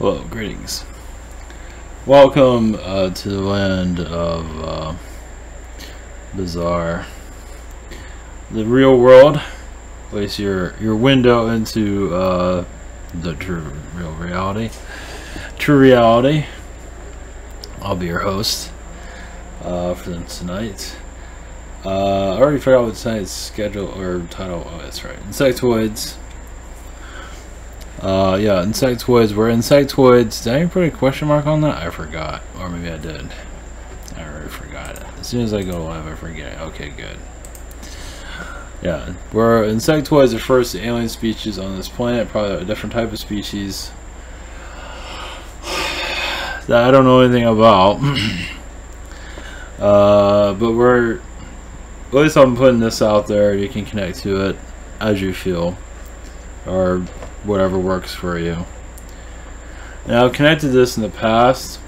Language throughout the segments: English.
Hello, greetings. Welcome to the land of bizarre. The real world, at least your window into the real reality. True reality. I'll be your host for tonight. I already forgot what tonight's schedule or title. Oh, that's right. Insectoids. Yeah, Insectoids. We're Insectoids. Did I even put a question mark on that? I forgot. Or maybe I did. I already forgot it. As soon as I go live, I forget it. Okay, good. Yeah, we're Insectoids, the first alien species on this planet. Probably a different type of species that I don't know anything about. But we're... At least I'm putting this out there. You can connect to it as you feel. Or whatever works for you. Now, I've connected this in the past.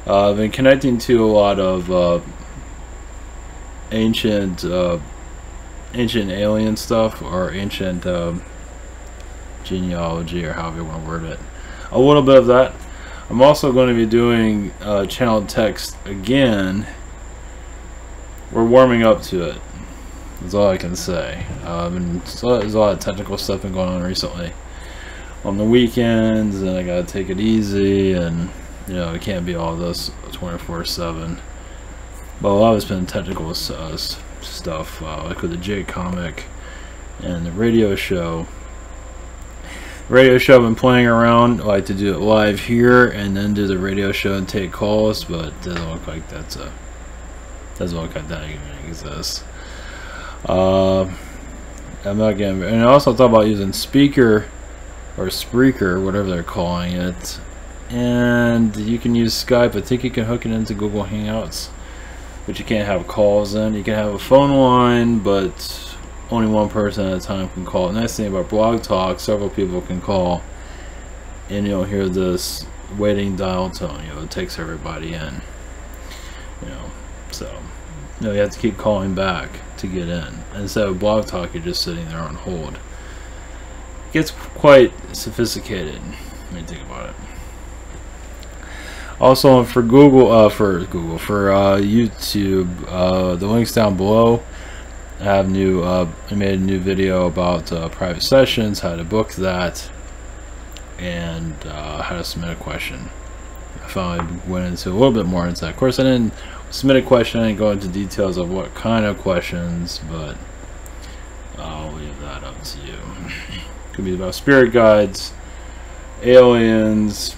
I've been connecting to a lot of ancient alien stuff, or ancient genealogy, or however you want to word it. A little bit of that. I'm also going to be doing channeled text again. We're warming up to it. That's all I can say. And so there's a lot of technical stuff been going on recently on the weekends, and I gotta take it easy, and you know, it can't be all this 24/7. But a lot of it's been technical stuff, like with the J comic and the radio show. I've been playing around. I like to do it live here and then do the radio show and take calls, but it doesn't look like that even exists. I'm not getting, and I also thought about using Speaker or Spreaker, whatever they're calling it, and you can use Skype. I think you can hook it into Google Hangouts, but you can't have calls in. You can have a phone line, but only one person at a time can call. The nice thing about Blog Talk, several people can call, and you'll hear this waiting dial tone. You know, it takes everybody in. You know, so. No, you have to keep calling back to get in. Instead of Blog Talk, you're just sitting there on hold. It gets quite sophisticated when you think about it. Also, for YouTube, the links down below. I have I made a new video about private sessions, how to book that, and how to submit a question. I finally went into a little bit more into that. Of course, I didn't submit a question. I didn't go into details of what kind of questions, but I'll leave that up to you. Could be about spirit guides, aliens,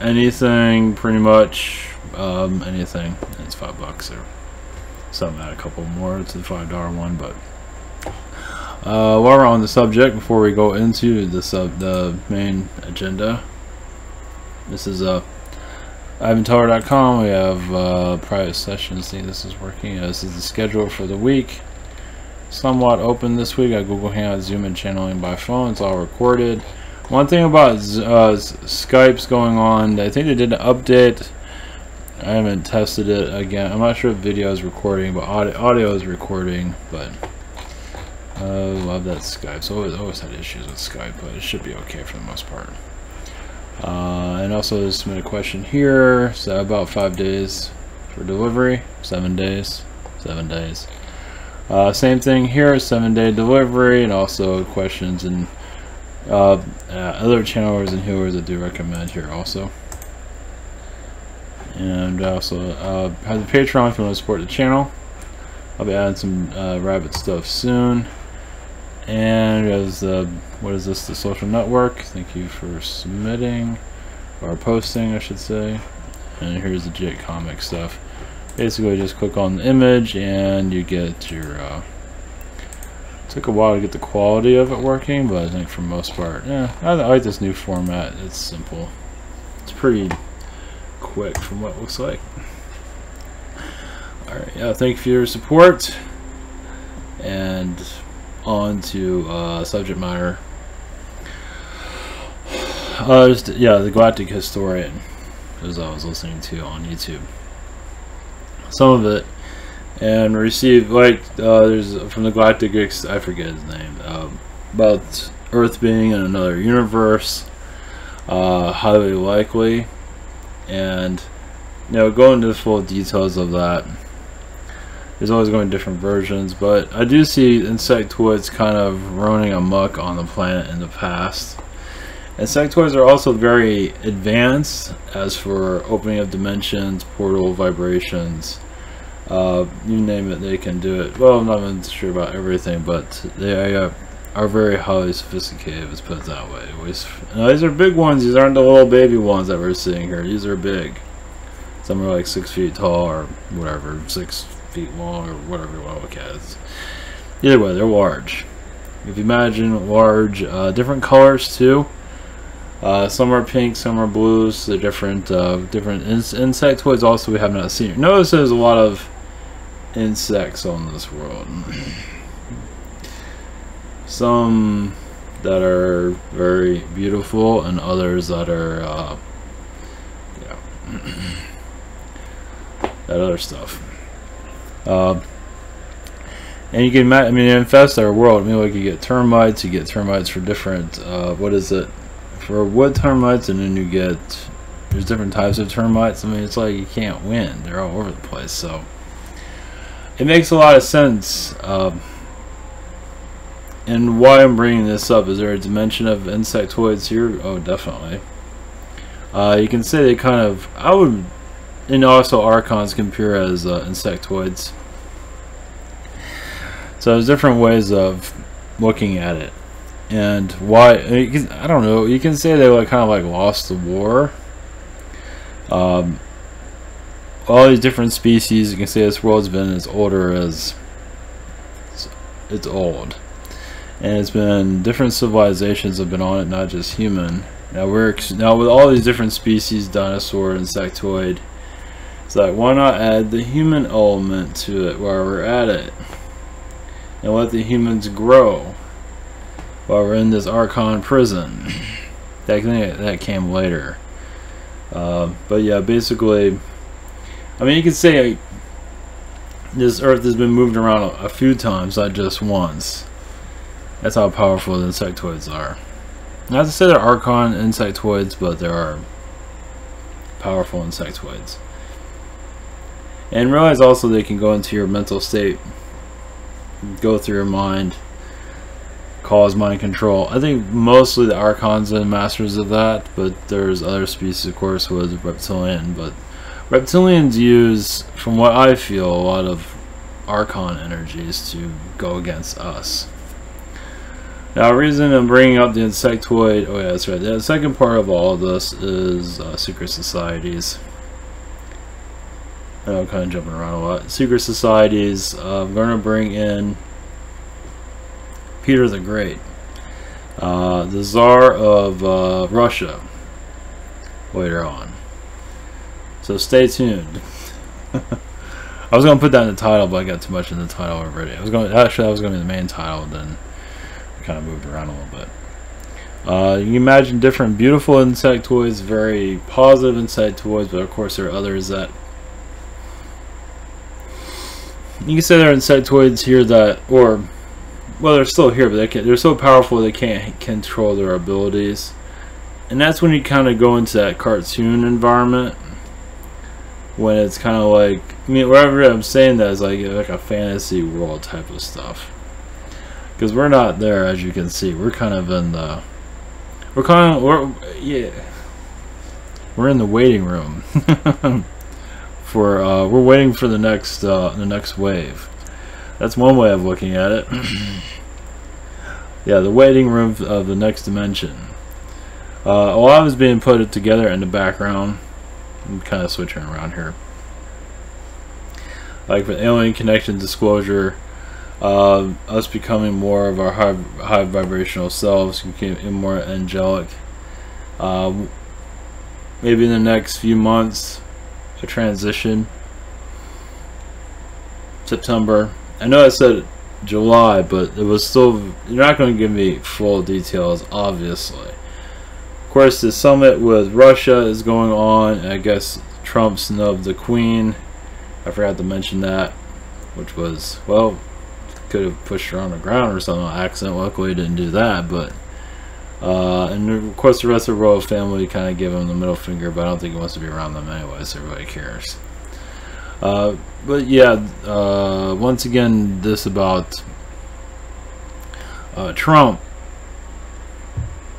anything, pretty much, anything. It's $5 or something. Add a couple more to the $5 one, but while we're on the subject, before we go into the main agenda, this is IvanTeller.com. We have private sessions. See, this is working. This is the schedule for the week. Somewhat open this week. I got Google Hangouts, Zoom, and channeling by phone. It's all recorded. One thing about Skype's going on, I think they did an update. I haven't tested it again. I'm not sure if video is recording, but audio is recording. But I love that Skype. So I always had issues with Skype, but it should be okay for the most part. And also submit a question here. So about 5 days for delivery. 7 days. 7 days. Same thing here. 7-day delivery, and also questions and other channelers and viewers that do recommend here also. And also have the Patreon if you want to support the channel. I'll be adding some rabbit stuff soon. And as what is this? The social network. Thank you for submitting or posting, I should say. And here's the J comic stuff. Basically, just click on the image and you get your. Took a while to get the quality of it working, but I think for the most part, yeah, I like this new format. It's simple. It's pretty quick from what it looks like. All right, yeah. Thank you for your support. And on to subject matter. The Galactic Historian, as I was listening to on YouTube. Some of it, and received there's from the Galactic, I forget his name, about Earth being in another universe. highly likely. And go into the full details of that. There's always going to different versions, but I do see Insectoids kind of running amok on the planet in the past. Insectoids are also very advanced as for opening up dimensions, portal vibrations, you name it, they can do it. Well, I'm not even sure about everything, but they are very highly sophisticated, let's put it that way. Now, these are big ones, these aren't the little baby ones that we're seeing here, these are big. Some are like 6 feet tall or whatever, 6 feet long or whatever you want to look at it. Either way, they're large. If you imagine large, different colors too. Some are pink, some are blues. They're different. Different insectoids. Also, we have not seen. Notice there's a lot of insects on this world. Some that are very beautiful, and others that are, that other stuff. And you can imagine, I mean, it infests our world. I mean, like you get termites. You get termites for different. What is it? For wood termites, and then you get, there's different types of termites. I mean, it's like you can't win. They're all over the place. So it makes a lot of sense. And why I'm bringing this up, is there a dimension of insectoids here? Oh, definitely. You can say they kind of, I would, and also archons can appear as insectoids. So there's different ways of looking at it. And why, I don't know, you can say they like kind of like lost the war. All these different species, you can say this world's been as older as it's old. And it's been, different civilizations have been on it, not just human. Now with all these different species, dinosaur, insectoid, it's like, why not add the human element to it while we're at it? And let the humans grow while we're in this Archon prison. That came later. But yeah, basically, I mean, you could say this Earth has been moved around a few times, not just once. That's how powerful the insectoids are. Not to say they're Archon insectoids, but there are powerful insectoids. And realize also they can go into your mental state, go through your mind, cause mind control. I think mostly the Archons are masters of that, but there's other species, of course, with reptilian. But reptilians use, from what I feel, a lot of Archon energies to go against us. Now, the reason I'm bringing up the insectoid, oh yeah, that's right. The second part of all of this is secret societies. I know I'm kind of jumping around a lot. Secret societies. I'm going to bring in Peter the Great, the Tsar of Russia, later on. So stay tuned. I was going to put that in the title, but I got too much in the title already. Actually, that was going to be the main title, then I kind of moved around a little bit. You can imagine different beautiful insectoids, very positive insectoids, but of course there are others that you can say they're insectoids here that, or well, they're still here, but they're so powerful they can't control their abilities. And that's when you kind of go into that cartoon environment, when it's kind of like, I mean, wherever I'm saying that is like a fantasy world type of stuff. Because we're not there, as you can see. We're kind of in the, we're in the waiting room. We're waiting for the next wave. That's one way of looking at it. Yeah, the waiting room of the next dimension. A lot is being put together in the background. I'm kind of switching around here. Like with alien connection disclosure, us becoming more of our high vibrational selves, becoming more angelic. Maybe in the next few months, a transition. September. I know I said July, but it was still, you're not going to give me full details, obviously. Of course, the summit with Russia is going on. I guess Trump snubbed the Queen. I forgot to mention that, which was, well, could have pushed her on the ground or something on accident. Luckily, he didn't do that, but And of course the rest of the royal family kind of give him the middle finger, but I don't think he wants to be around them anyway, so everybody cares. But yeah, once again, this about Trump,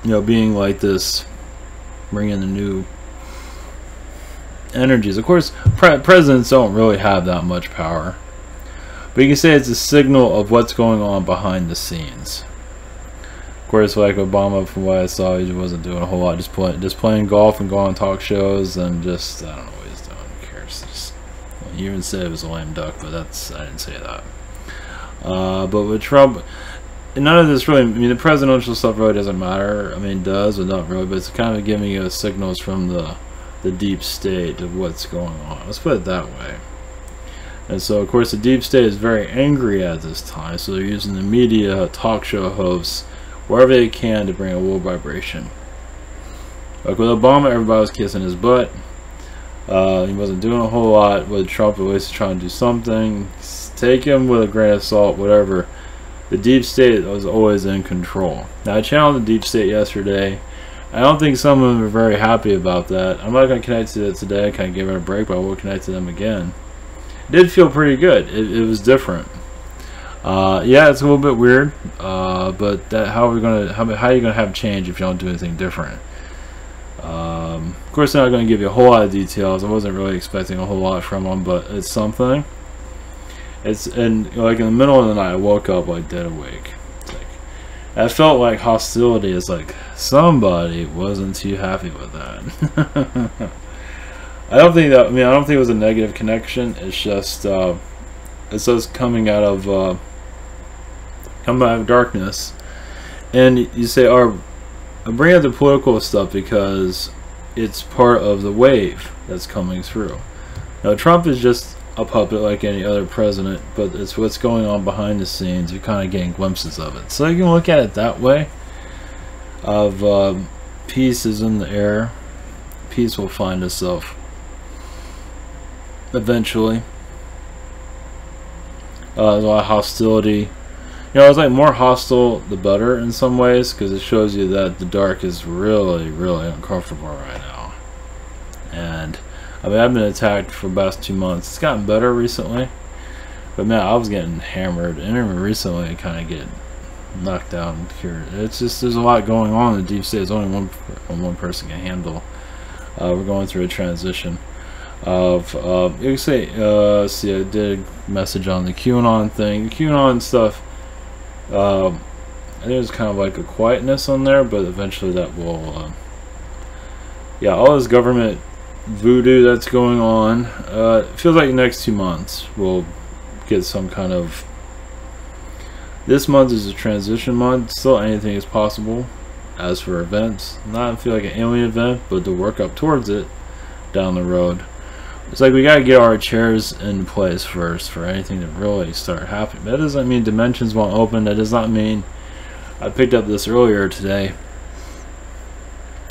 you know, being like this, bringing the new energies. Of course, presidents don't really have that much power, but you can say it's a signal of what's going on behind the scenes. Of course, like Obama, from what I saw, he wasn't doing a whole lot, just playing golf and going on talk shows and just, I don't know what he's doing. Who cares? Just, well, he even said it was a lame duck, but I didn't say that. But with Trump, none of this really, I mean, the presidential stuff really doesn't matter. I mean, it does, but not really, but it's kind of giving you signals from the deep state of what's going on. Let's put it that way. And so, of course, the deep state is very angry at this time, so they're using the media, talk show hosts, wherever they can to bring a low vibration. Like with Obama, everybody was kissing his butt. He wasn't doing a whole lot. With Trump, at least trying to do something. Take him with a grain of salt, whatever. The deep state was always in control. Now, I challenged the deep state yesterday. I don't think some of them are very happy about that. I'm not going to connect to it today. I kind of gave it a break, but I will connect to them again. It did feel pretty good. It was different. Yeah, it's a little bit weird, but how are you going to have change if you don't do anything different? Of course, they're not going to give you a whole lot of details. I wasn't really expecting a whole lot from them, but it's something. And like in the middle of the night, I woke up like dead awake. It's like, I felt like hostility. Is like somebody wasn't too happy with that. I don't think that. I mean, I don't think it was a negative connection. It's just it's us coming out of darkness. And you say, "I bring up the political stuff because it's part of the wave that's coming through." Now, Trump is just a puppet like any other president, but it's what's going on behind the scenes. You're kind of getting glimpses of it, so you can look at it that way. Of peace is in the air. Peace will find itself eventually. There's a lot of hostility. You know, it's like more hostile the better in some ways, because it shows you that the dark is really, really uncomfortable right now. And I mean, I've been attacked for the past 2 months. It's gotten better recently, but man, I was getting hammered, and even recently I kind of get knocked down here. It's just, there's a lot going on in the deep state. It's only one person can handle. We're going through a transition of you can say see, I did a message on the QAnon thing. The QAnon stuff, I think there's kind of like a quietness on there, but eventually that will yeah, all this government voodoo that's going on, it feels like the next 2 months we'll get some kind of. This month is a transition month. Still, anything is possible. As for events, not feel like an alien event, but to work up towards it down the road. It's like we gotta get our chairs in place first for anything to really start happening. That doesn't mean dimensions won't open. That does not mean. I picked up this earlier today.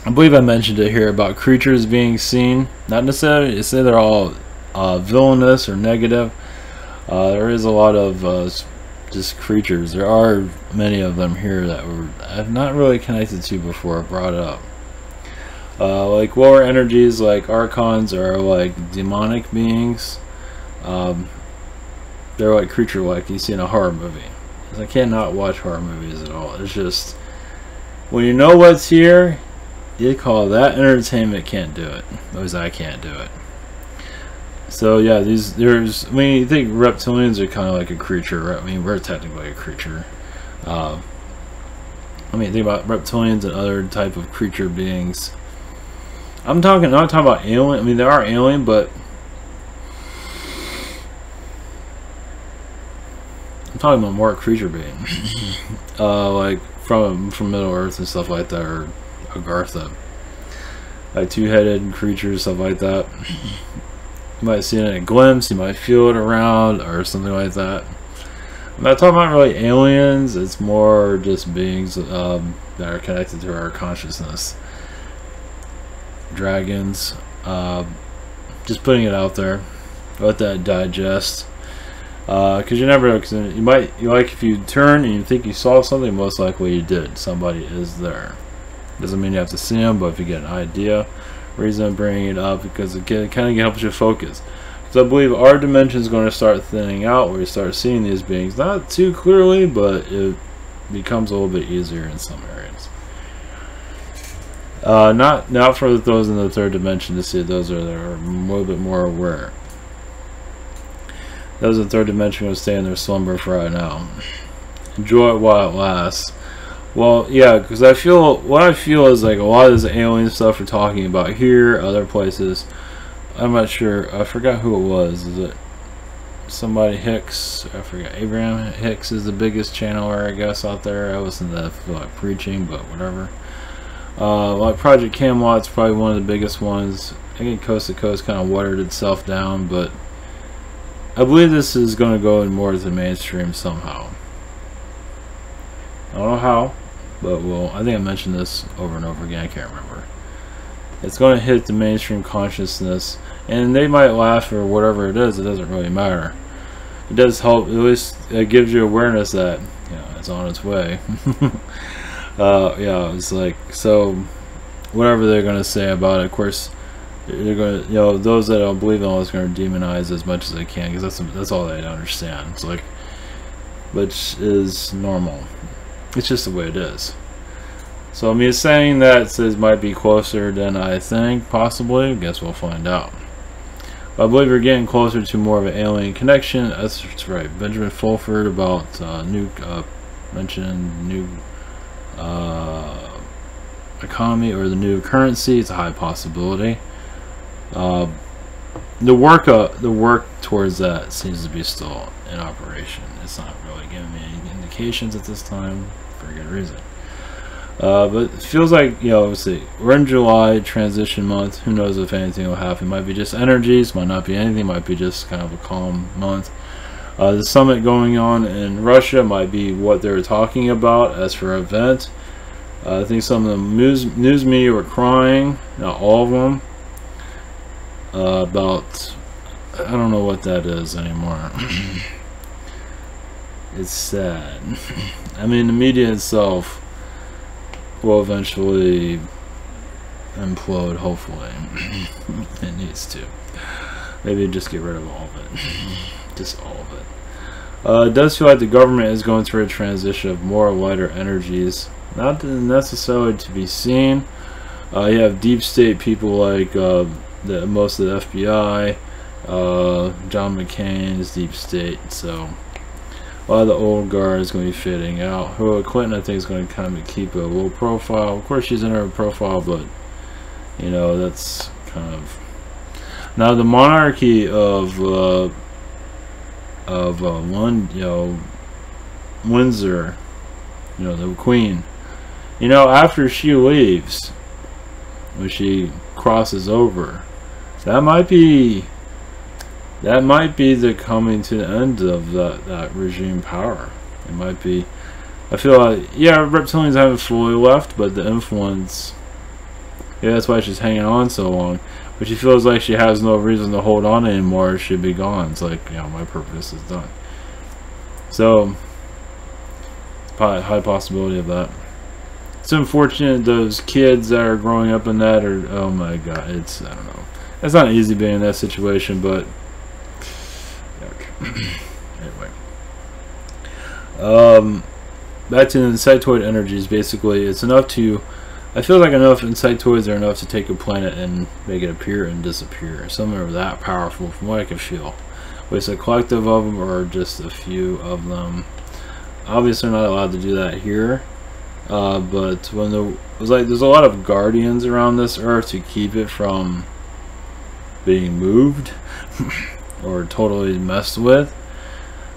I believe I mentioned it here about creatures being seen. Not necessarily to say they're all villainous or negative. There is a lot of just creatures. There are many of them here that I've not really connected to before, brought up. Like lower energies, like archons, are like demonic beings. They're like creature-like you see in a horror movie. I cannot watch horror movies at all. It's just, when you know what's here, you call that entertainment. Can't do it. At least I can't do it. So yeah, I mean, you think reptilians are kind of like a creature, right? I mean, we're technically a creature. I mean, think about reptilians and other type of creature beings. I'm not talking about alien. I mean, they are alien, but I'm talking about more creature beings, like from Middle Earth and stuff like that, or Agartha, like two-headed creatures, stuff like that. You might see it in a glimpse, you might feel it around, or something like that. I'm not talking about really aliens. It's more just beings that are connected to our consciousness. Dragons. Just putting it out there. Let that digest. Because you never know. Cause you like, if you turn and you think you saw something, most likely you did. Somebody is there. Doesn't mean you have to see them, but if you get an idea. Reason I'm bringing it up because it kind of helps you focus. So I believe our dimension is going to start thinning out, where you start seeing these beings not too clearly, but it becomes a little bit easier in some areas. Not for those in the third dimension to see it. Those that are a little bit more aware. Those in the third dimension will stay in their slumber for right now. Enjoy it while it lasts. Well, yeah, because what I feel is like a lot of this alien stuff we're talking about here, other places. I'm not sure. I forgot who it was. Is it somebody Hicks? I forgot. Abraham Hicks is the biggest channeler, I guess, out there. I listen to that for like preaching, but whatever. Like Project Camelot's probably one of the biggest ones. I think Coast to Coast kind of watered itself down, but I believe this is going to go in more to the mainstream somehow. I don't know how, but I think I mentioned this over and over again. I can't remember. It's going to hit the mainstream consciousness, and they might laugh or whatever it is. It doesn't really matter. It does help. At least it gives you awareness that it's on its way. Yeah, it's like, so whatever they're going to say about it, of course, they're going to, those that don't believe in all is going to demonize as much as they can, because that's all they understand. It's like, which is normal. It's just the way it is. So me saying that says might be closer than I think, possibly. I guess we'll find out. But I believe we're getting closer to more of an alien connection. That's right. Benjamin Fulford about mentioned new economy or the new currency. It's a high possibility. The work towards that seems to be still in operation. It's not really giving me any indications at this time, for a good reason. But it feels like, let's see, we're in July, transition month. Who knows if anything will happen? Might be just energies, might not be anything, might be just kind of a calm month. The summit going on in Russia might be what they're talking about as for an event. I think some of the news media were crying, not all of them, about, I don't know what that is anymore. It's sad. I mean, the media itself will eventually implode, hopefully. It needs to. Maybe just get rid of all of it. Just all of it. It does feel like the government is going through a transition of more lighter energies. Not necessarily to be seen. You have deep state people like most of the FBI, John McCain's deep state, so a lot of the old guard is going to be fading out. Hillary Clinton, I think, is going to kind of keep a low profile. Of course, she's in her profile, but that's kind of now the monarchy of Windsor, the Queen. After she leaves, when she crosses over, that might be the coming to the end of that regime power. It might be. I feel like, reptilians haven't fully left, but the influence, that's why she's hanging on so long. But she feels like she has no reason to hold on anymore. She'd be gone. It's like, my purpose is done. So it's probably a high possibility of that. It's unfortunate those kids that are growing up in that are, oh my god, I don't know. It's not easy being in that situation, but anyway. Back to the Insectoid energies. Basically, it's enough to, I feel like enough Insectoids are enough to take a planet and make it appear and disappear. Some are that powerful, from what I can feel. Whether it's a collective of them or just a few of them. Obviously, they're not allowed to do that here. But when there's a lot of guardians around this earth to keep it from being moved or totally messed with.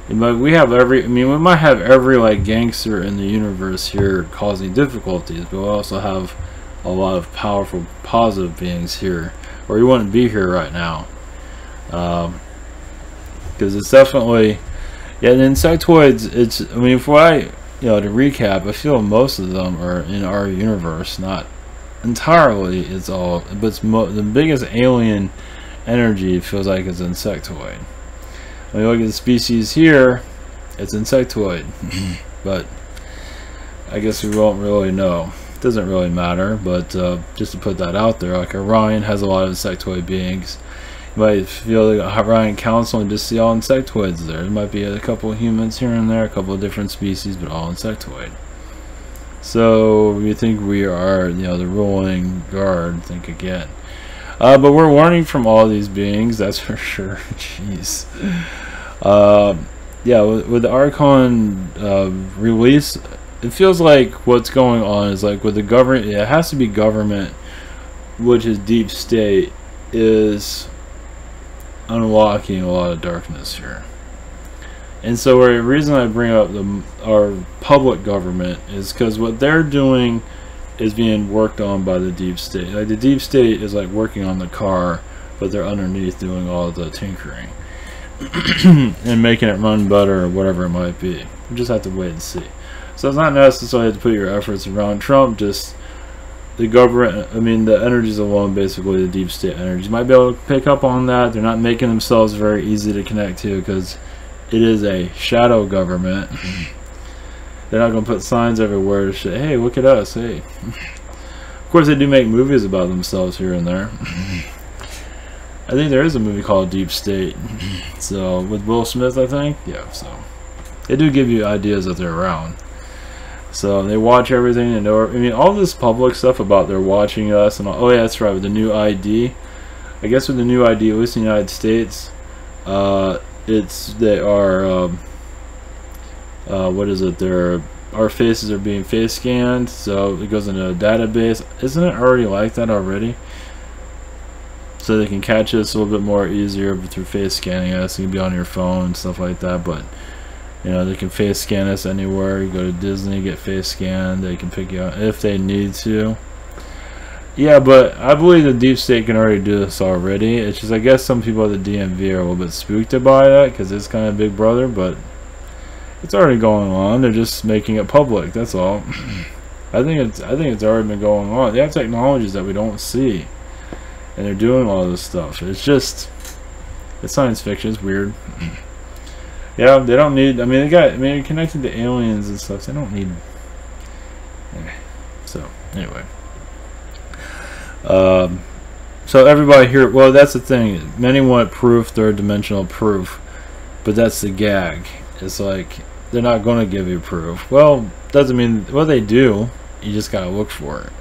But we have we might have every like gangster in the universe here causing difficulties, but we also have a lot of powerful positive beings here, or you wouldn't be here right now. Because it's definitely, the Insectoids, to recap, I feel most of them are in our universe, not entirely, it's all, but the biggest alien energy feels like it's Insectoid. When you look at the species here, it's Insectoid, but I guess we won't really know. doesn't really matter, but just to put that out there, like Orion has a lot of insectoid beings. You might feel like Orion Council and just see all insectoids there. There might be a couple of humans here and there, a couple of different species, but all insectoid. So we think we are, you know, the ruling guard. Think again. But we're learning from all these beings, that's for sure. Jeez. Yeah, with the Archon release, it feels like what's going on is like with the government, it has to be government, which is deep state, is unlocking a lot of darkness here. And so the reason I bring up our public government is because what they're doing is being worked on by the deep state. Like the deep state is like working on the car, but they're underneath doing all the tinkering and making it run better or whatever it might be. You just have to wait and see. So it's not necessarily to put your efforts around Trump, just the government, I mean the energies alone, basically the deep state energies. You might be able to pick up on that. They're not making themselves very easy to connect to because it is a shadow government. They're not going to put signs everywhere to say, hey, look at us, hey. Of course, they do make movies about themselves here and there. I think there is a movie called Deep State. So, with Will Smith, I think. Yeah, so. They do give you ideas that they're around. So, they watch everything. And know, I mean, all this public stuff about they're watching us. And all, oh, yeah, that's right, with the new ID. I guess with the new ID, at least in the United States, they are... what is it? Our faces are being face scanned, so it goes into a database. Isn't it already like that already? So they can catch us a little bit more easier through face scanning us. You can be on your phone, stuff like that. But you know, they can face scan us anywhere. You go to Disney, get face scanned. They can pick you out if they need to. Yeah, but I believe the deep state can already do this already. It's just I guess some people at the DMV are a little bit spooked by that because it's kind of Big Brother, but it's already going on. They're just making it public. That's all. I think it's already been going on. They have technologies that we don't see, and they're doing all this stuff. It's just, it's science fiction. It's weird. Yeah, they don't need. I mean, they're connected to aliens and stuff. So they don't need. So anyway, so everybody here. Well, that's the thing. Many want proof, third dimensional proof, but that's the gag. It's like they're not going to give you proof. Well, doesn't mean, well, they do. You just gotta look for it.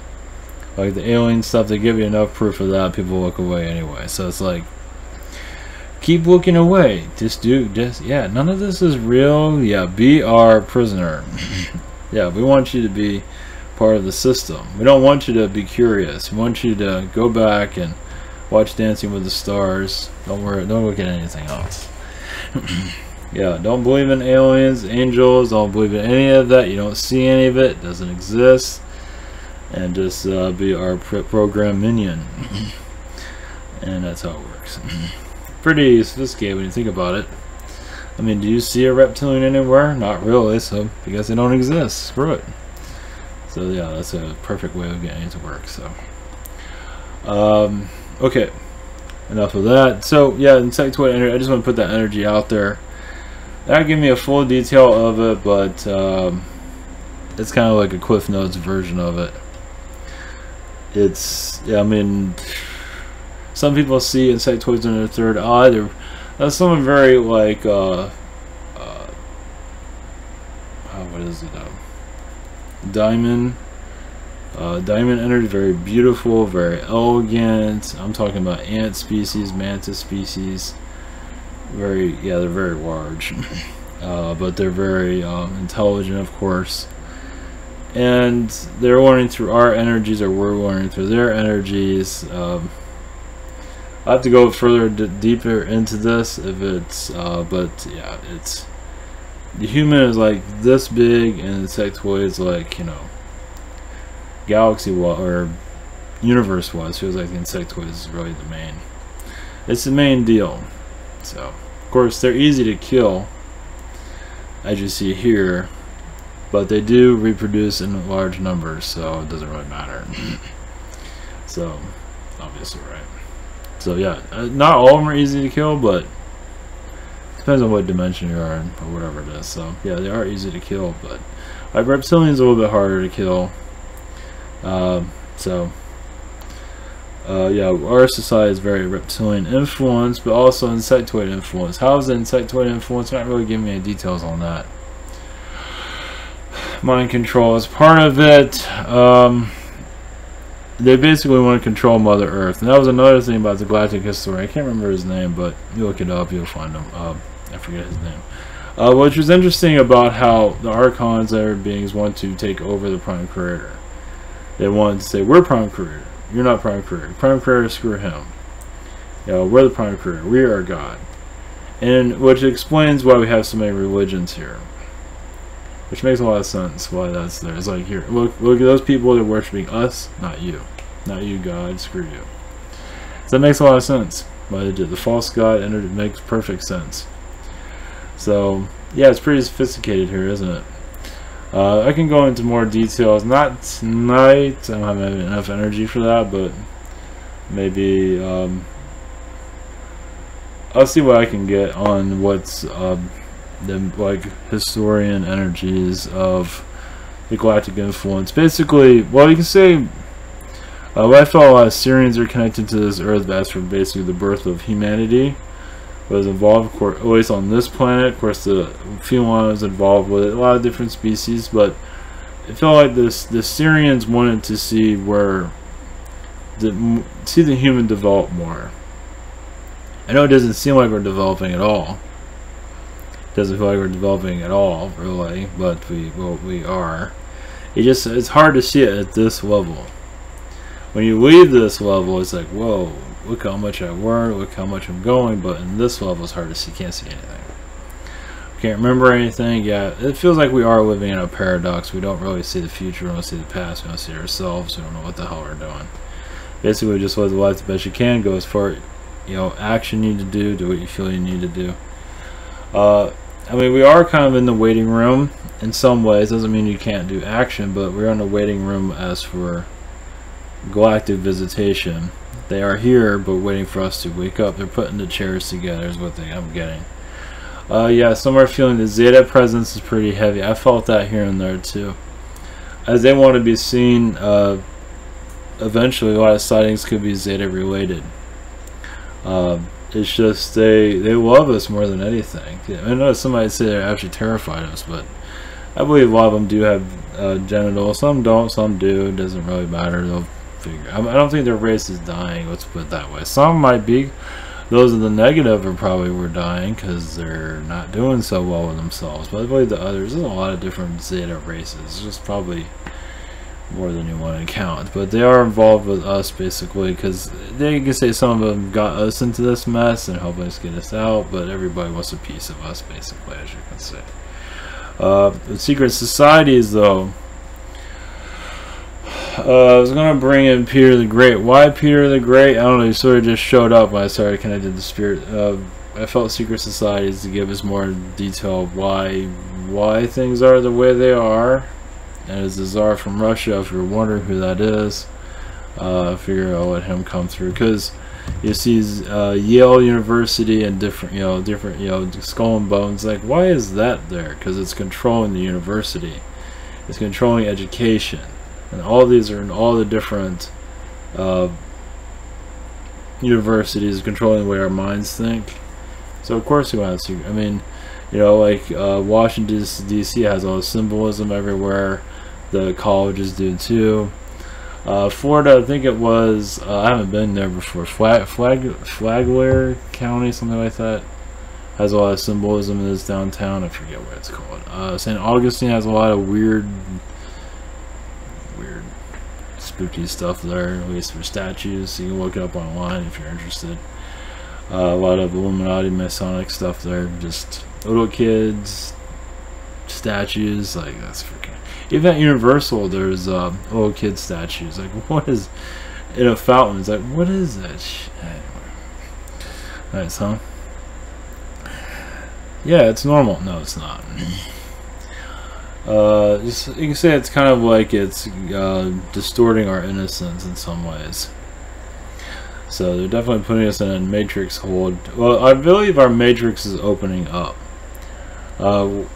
Like the alien stuff, they give you enough proof of that, people look away anyway. So it's like, keep looking away. Yeah, none of this is real. Yeah, be our prisoner. Yeah, we want you to be part of the system. We don't want you to be curious. We want you to go back and watch Dancing with the Stars. Don't worry, don't look at anything else. Yeah, don't believe in aliens, angels, don't believe in any of that. You don't see any of it, it doesn't exist. And just be our program minion. And that's how it works. Pretty sophisticated when you think about it. I mean, do you see a reptilian anywhere? Not really, so I guess they don't exist. Screw it. So yeah, that's a perfect way of getting it to work. So okay, enough of that. So yeah, Insectoid energy, I just want to put that energy out there. That'll give me a full detail of it, but it's kind of like a Cliff Notes version of it. It's, yeah, I mean, some people see Insectoids in their third eye. That's something very like what is it? Diamond energy, very beautiful, very elegant. I'm talking about ant species, mantis species. Very, yeah, they're very large, but they're very intelligent, of course. And they're learning through our energies, or we're learning through their energies. I have to go further deeper into this if it's, but yeah, it's, the human is like this big, and the Insectoid is like, you know, galaxy-wise or universe-wise. Feels like the Insectoid is really the main. It's the main deal. So, of course, they're easy to kill, as you see here, but they do reproduce in large numbers, so it doesn't really matter. So, obviously, right. So, yeah, not all of them are easy to kill, but it depends on what dimension you are in, or whatever it is. So, yeah, they are easy to kill, but like reptilians are a little bit harder to kill. So yeah, our society is very reptilian influence, but also insectoid influence. How is the insectoid influence? Not really giving me any details on that. Mind control is part of it. They basically want to control Mother Earth, and that was another thing about the galactic historian. I can't remember his name, but you look it up, you'll find him. I forget his name. Which was interesting about how the Archons and other beings want to take over the Prime Creator. They want to say, we're Prime Creator. You're not Prime Creator. Prime Creator, screw him. You know, we're the Prime Creator. We are God. And which explains why we have so many religions here. Which makes a lot of sense why that's there. It's like, here, look at those people that are worshiping us, not you. Not you, God, screw you. So that makes a lot of sense. Why they did the false God, and it makes perfect sense. So, yeah, it's pretty sophisticated here, isn't it? I can go into more details. Not tonight. I don't have enough energy for that, but maybe I'll see what I can get on what's the like historian energies of the galactic influence. Basically, well, you can say what I felt a lot of Syrians are connected to this Earth. That's for basically the birth of humanity. Was involved, of course, always on this planet. Of course, the feline was involved with it, a lot of different species, but it felt like the Syrians wanted to see see the human develop more. I know it doesn't seem like we're developing at all. It doesn't feel like we're developing at all, really, but we are. It's hard to see it at this level. When you leave this level, it's like, whoa. Look how much I've learned, look how much I'm going, but in this level it's hard to see, can't see anything. Can't remember anything. Yeah, it feels like we are living in a paradox. We don't really see the future, we don't see the past, we don't see ourselves, we don't know what the hell we're doing. Basically, just live the life the best you can, go as far, action you need to do what you feel you need to do. I mean, we are kind of in the waiting room in some ways. Doesn't mean you can't do action, but we're in the waiting room as for galactic visitation. They are here, but waiting for us to wake up. They're putting the chairs together is what I'm getting. Yeah, some are feeling the Zeta presence is pretty heavy. I felt that here and there too. As they want to be seen, eventually a lot of sightings could be Zeta related. It's just they love us more than anything. I know somebody say they're actually terrified of us, but I believe a lot of them do have genitals. Some don't, some do. It doesn't really matter. They'll figure. I don't think their race is dying. Let's put it that way. Some might be. Those of the negative are probably were dying because they're not doing so well with themselves. But I believe the others, there's a lot of different Zeta races. It's just probably more than you want to count. But they are involved with us basically because they can say some of them got us into this mess and helping us get us out. But everybody wants a piece of us basically, as you can say. The secret societies though. I was going to bring in Peter the Great. Why Peter the Great? I don't know. He sort of just showed up when I started connected to the spirit. I felt secret societies to give us more detail of why things are the way they are. And it's the Tsar from Russia. If you're wondering who that is, I figure I'll let him come through because you see Yale University and different Skull and Bones. Like, why is that there? Because it's controlling the university. It's controlling education. And all these are in all the different universities controlling the way our minds think. So of course we want to. I mean, like Washington D.C. has all the symbolism everywhere. The colleges do too. Florida, I think it was. I haven't been there before. Flagler County, something like that, has a lot of symbolism in this downtown. I forget what it's called. St. Augustine has a lot of weird spooky stuff there, at least for statues. You can look it up online if you're interested. A lot of Illuminati Masonic stuff there, just little kids statues. Like, that's freaking. Even at Universal there's little kid statues. Like, what is in a fountain? It's like, what is that shit? Anyway. Nice, huh? Yeah, it's normal. No, it's not. You can say it's kind of like it's distorting our innocence in some ways. So they're definitely putting us in a matrix hold. Well, I believe our matrix is opening up,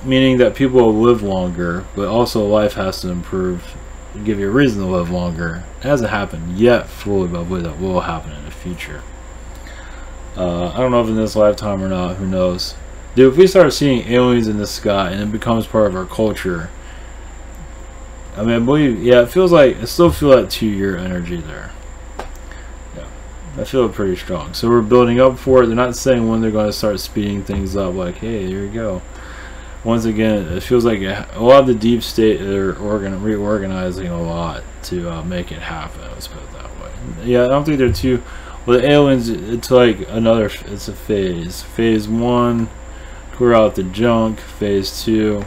meaning that people will live longer, but also life has to improve give you a reason to live longer. It hasn't happened yet fully, but I believe that will happen in the future. I don't know if in this lifetime or not, who knows. Dude, if we start seeing aliens in the sky and it becomes part of our culture, I mean, I believe, yeah, it feels like, I still feel that 2-year energy there. Yeah, I feel it pretty strong. So we're building up for it. They're not saying when they're going to start speeding things up, like, hey, here you go. Once again, it feels like a lot of the deep state are reorganizing a lot to make it happen. Let's put it that way. Yeah, I don't think they're too. Well, the aliens, it's like another. It's a phase. Phase 1, clear out the junk. Phase 2.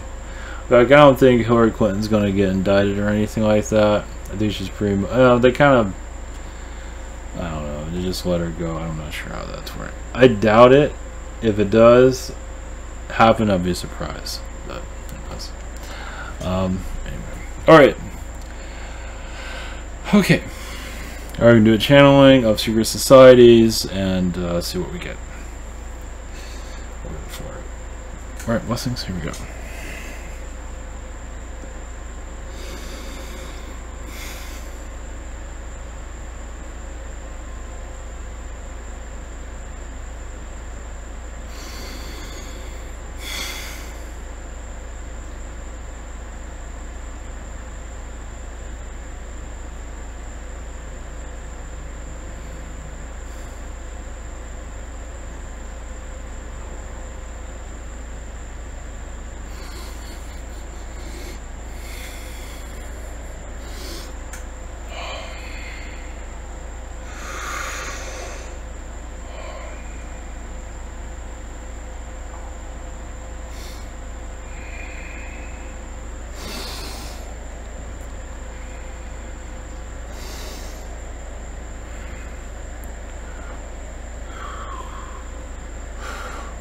Like, I don't think Hillary Clinton's gonna get indicted or anything like that. I think she's pretty. They kind of. I don't know. They just let her go. I'm not sure how that's working. I doubt it. If it does happen, I'd be surprised. But it does. Anyway. Alright. Okay. Alright, we're going to do a channeling of secret societies and see what we get. Alright, blessings. Here we go.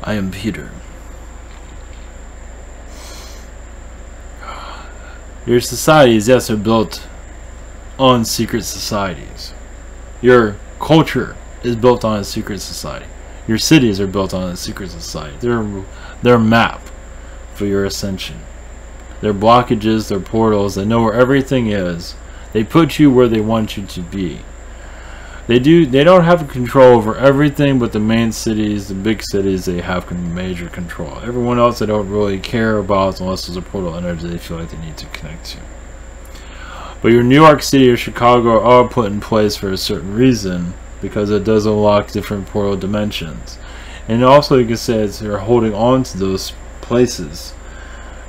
I am Peter. Your societies, yes, are built on secret societies. Your culture is built on a secret society. Your cities are built on a secret society. They're a map for your ascension. They're blockages, they're portals. They know where everything is. They put you where they want you to be. They don't have control over everything, but the main cities, the big cities, they have major control. Everyone else they don't really care about unless there's a portal energy they feel like they need to connect to. But your New York City or Chicago are all put in place for a certain reason, because it does unlock different portal dimensions. And also you can say it's you're holding on to those places.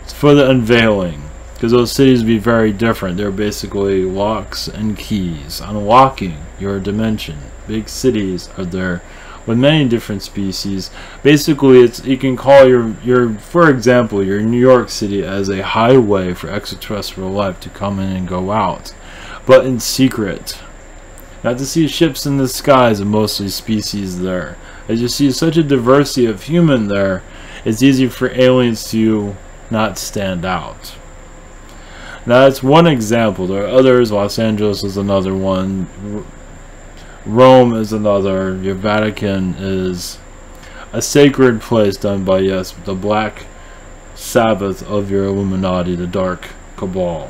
It's for the unveiling. Because those cities would be very different. They're basically locks and keys, unlocking your dimension. Big cities are there with many different species. Basically, it's you can call your for example, your New York City as a highway for extraterrestrial life to come in and go out, but in secret. Not to see ships in the skies and mostly species there. As you see such a diversity of human there, it's easy for aliens to not stand out. Now that's one example. There are others. Los Angeles is another one. Rome is another. Your Vatican is a sacred place done by, yes, the black Sabbath of your Illuminati, the dark cabal,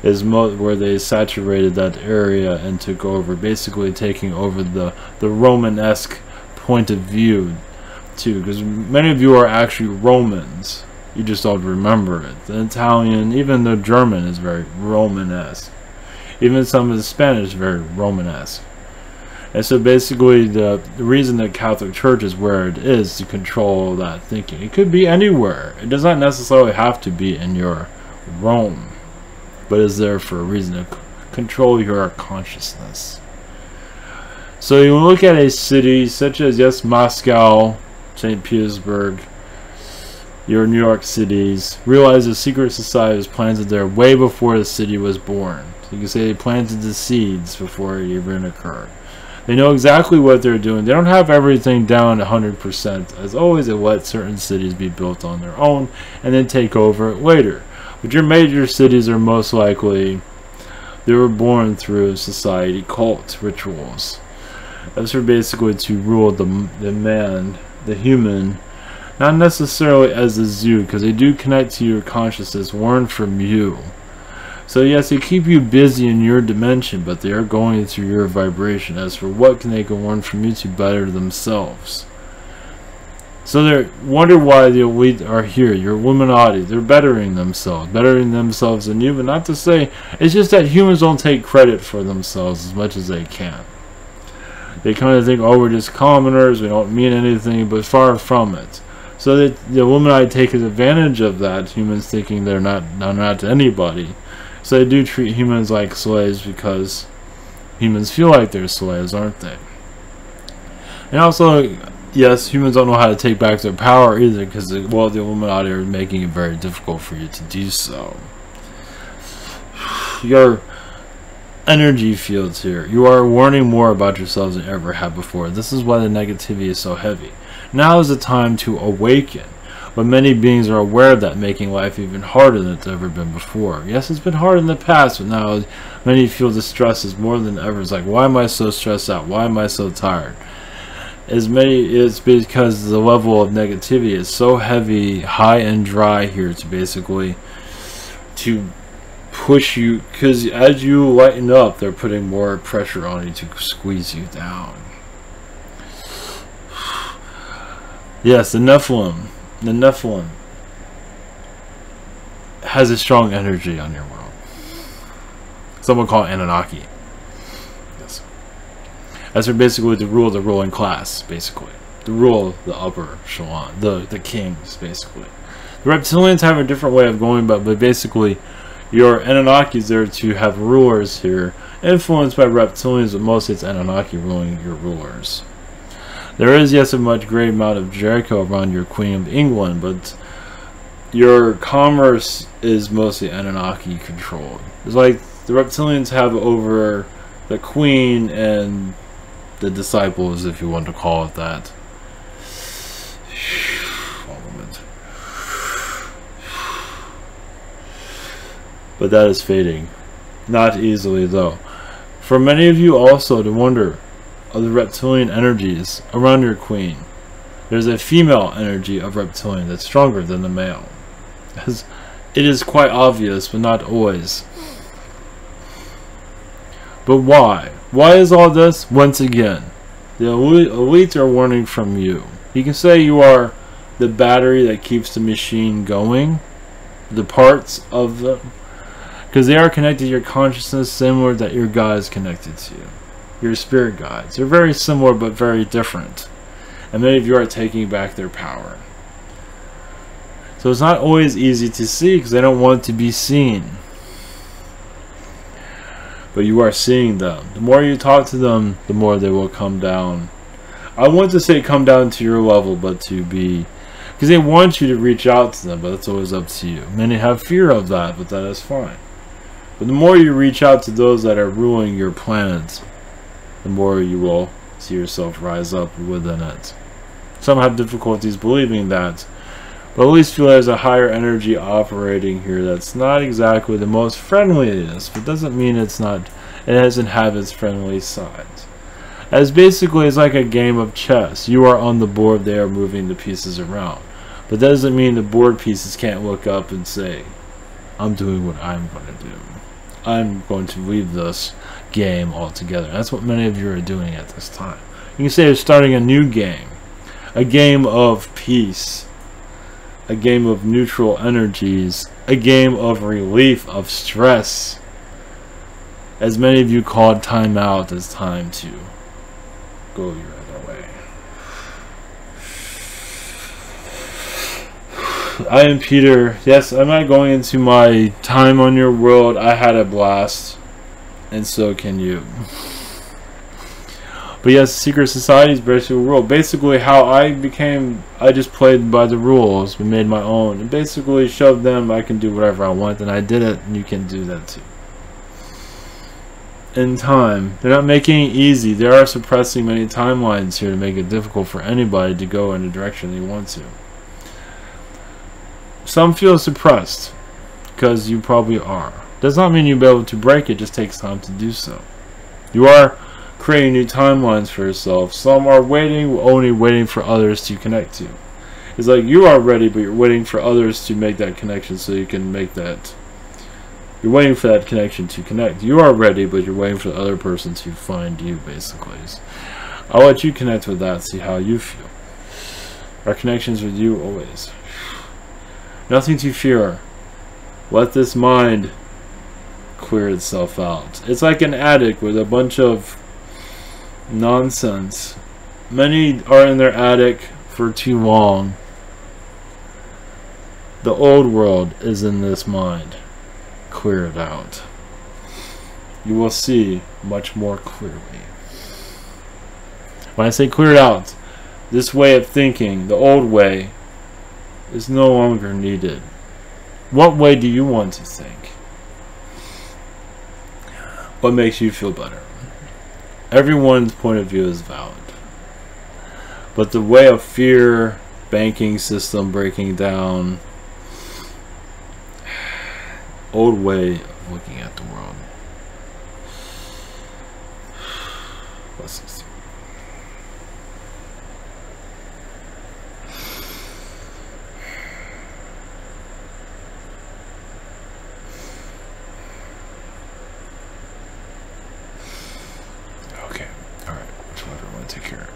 is where they saturated that area and took over, basically taking over the Romanesque point of view too, because many of you are actually Romans. You just don't remember it. The Italian, even the German is very Romanesque. Even some of the Spanish is very Romanesque. And so basically the reason the Catholic Church is where it is to control that thinking. It could be anywhere. It does not necessarily have to be in your Rome. But is there for a reason to control your consciousness. So you look at a city such as, yes, Moscow, St. Petersburg, your New York cities, realize the secret society was planted there way before the city was born. So you can say they planted the seeds before it even occurred. They know exactly what they're doing. They don't have everything down 100%. As always, they let certain cities be built on their own and then take over it later. But your major cities are most likely, they were born through society cult rituals. That's for basically to rule the man, the human, not necessarily as a zoo, because they do connect to your consciousness, learn from you. So yes, they keep you busy in your dimension, but they are going through your vibration. As for what can they go learn from you to better themselves? So they wonder why the elite are here. Your Illuminati, they're bettering themselves than you. But not to say, it's just that humans don't take credit for themselves as much as they can. They kind of think, oh, we're just commoners, we don't mean anything, but far from it. So that the Illuminati take advantage of that, humans thinking they're not anybody. So they do treat humans like slaves because humans feel like they're slaves, aren't they? And also, yes, humans don't know how to take back their power either because, well, the Illuminati are making it very difficult for you to do so. Your energy fields here. You are learning more about yourselves than you ever have before. This is why the negativity is so heavy. Now is the time to awaken. But many beings are aware of that, making life even harder than it's ever been before. Yes, it's been hard in the past, but now many feel the stress is more than ever. It's like, why am I so stressed out? Why am I so tired? It's because the level of negativity is so heavy, high and dry here to basically to push you, because as you lighten up, they're putting more pressure on you to squeeze you down. Yes, the Nephilim has a strong energy on your world. Someone call it Anunnaki. Yes. As for basically the rule of the ruling class, basically. The rule of the upper echelon, the kings, basically. The reptilians have a different way of going, but basically your Anunnakis there to have rulers here, influenced by reptilians, but mostly it's Anunnaki ruling your rulers. There is, yes, a much great amount of Jericho around your Queen of England, but your commerce is mostly Anunnaki controlled. It's like the reptilians have over the Queen and the disciples, if you want to call it that. But that is fading. Not easily, though. For many of you also to wonder of the reptilian energies around your queen. There's a female energy of reptilian that's stronger than the male. It is quite obvious, but not always. But why? Why is all this? Once again, the elites are learning from you. You can say you are the battery that keeps the machine going, the parts of them, because they are connected to your consciousness, similar that your God is connected to you. Your spirit guides. They're very similar but very different. And many of you are taking back their power. So it's not always easy to see because they don't want to be seen. But you are seeing them. The more you talk to them, the more they will come down. I want to say come down to your level, but to be... because they want you to reach out to them, but it's always up to you. Many have fear of that, but that is fine. But the more you reach out to those that are ruling your planet, the more you will see yourself rise up within it. Some have difficulties believing that, but at least feel there's a higher energy operating here that's not exactly the most friendliest, but doesn't mean it's not, it doesn't have its friendly sides. As basically it's like a game of chess. You are on the board, they are moving the pieces around. But that doesn't mean the board pieces can't look up and say, I'm doing what I'm going to do. I'm going to leave this game altogether. That's what many of you are doing at this time. You can say you're starting a new game. A game of peace. A game of neutral energies. A game of relief, of stress. As many of you called time out, it's time to go your other way. I am Peter. Yes, I'm not going into my time on your world. I had a blast. And so can you. But yes, secret societies, virtual world. Basically how I just played by the rules, but made my own. And basically showed them I can do whatever I want, and I did it, and you can do that too. In time. They're not making it easy. They are suppressing many timelines here to make it difficult for anybody to go in the direction they want to. Some feel suppressed, because you probably are. Does not mean you'll be able to break it, just takes time to do so. You are creating new timelines for yourself. Some are only waiting for others to connect to. It's like you are ready, but you're waiting for others to make that connection so you can make that You're waiting for that connection to connect. You are ready, but you're waiting for the other person to find you, basically. I'll let you connect with that, see how you feel. Our connections with you always. Nothing to fear. Let this mind clear itself out. It's like an attic with a bunch of nonsense. Many are in their attic for too long. The old world is in this mind. Clear it out. You will see much more clearly. When I say clear it out, this way of thinking, the old way, is no longer needed. What way do you want to think? What makes you feel better? Everyone's point of view is valid. But the way of fear, banking system breaking down, old way of looking at the world. Blessings. Okay. Alright. Everyone take care.